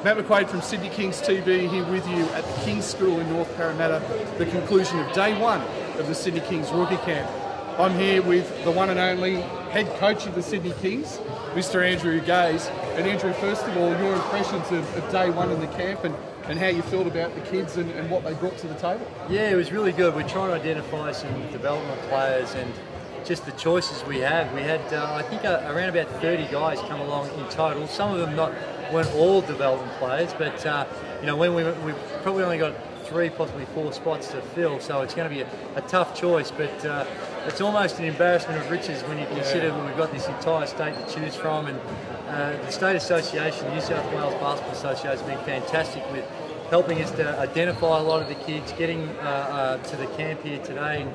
Matt McQuaid from Sydney Kings TV here with you at the Kings School in North Parramatta, the conclusion of day one of the Sydney Kings rookie camp. I'm here with the one and only head coach of the Sydney Kings, Mr. Andrew Gaze. And Andrew, first of all, your impressions of day one in the camp and how you felt about the kids and what they brought to the table. Yeah, it was really good. We're trying to identify some development players and just the choices we have. We had, I think, around about 30 guys come along in total. Some of them weren't all development players, but you know, when we probably only got 3, possibly 4 spots to fill, so it's going to be a tough choice. But it's almost an embarrassment of riches when you consider that we've got this entire state to choose from, and the State Association, the New South Wales Basketball Association, has been fantastic with helping us to identify a lot of the kids, getting to the camp here today,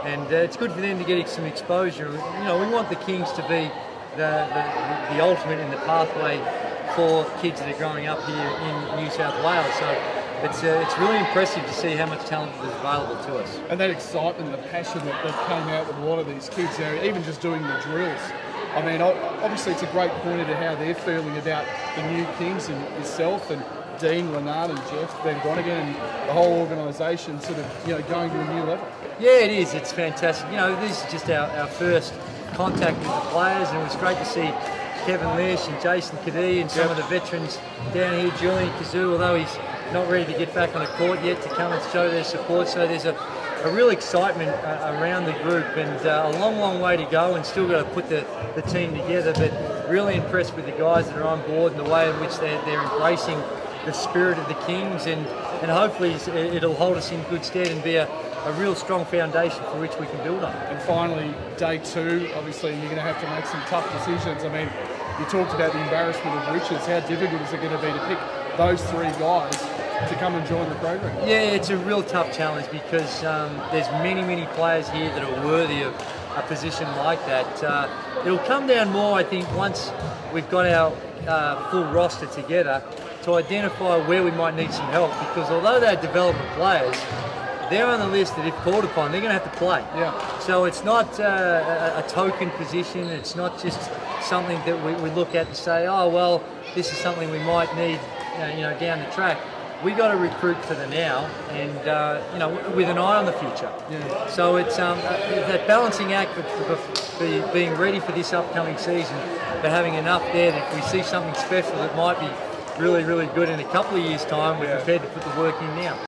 and it's good for them to get some exposure. You know, we want the Kings to be the ultimate in the pathway for kids that are growing up here in New South Wales. So it's really impressive to see how much talent is available to us. And that excitement, the passion that came out with a lot of these kids, even just doing the drills. I mean, obviously it's a great pointer to how they're feeling about the new Kings and yourself and Dean, Leonard and Jeff, Ben Gronigan and the whole organisation sort of, you know, going to a new level. Yeah, it is. It's fantastic. You know, this is just our first contact with the players, and it was great to see Kevin Lish and Jason Kadee and some of the veterans down here, Julian Kazoo, although he's not ready to get back on the court yet, to come and show their support. So there's a real excitement around the group, and a long way to go, and still got to put the team together, but really impressed with the guys that are on board and the way in which they're embracing the spirit of the Kings, and hopefully it'll hold us in good stead and be a real strong foundation for which we can build on. And finally, day two, obviously you're going to have to make some tough decisions. I mean, you talked about the embarrassment of riches. How difficult is it going to be to pick those 3 guys to come and join the program? Yeah, it's a real tough challenge because there's many players here that are worthy of a position like that. It'll come down more, I think, once we've got our full roster together, to identify where we might need some help, because although they're development players, they're on the list that if called upon, they're going to have to play. Yeah. So it's not a token position. It's not just something that we look at and say, oh well, this is something we might need, you know, down the track. We got to recruit for the now, and you know, with an eye on the future. Yeah. So it's that balancing act of being ready for this upcoming season, but having enough there that if we see something special that might be really good in a couple of years' time, we're prepared to put the work in now.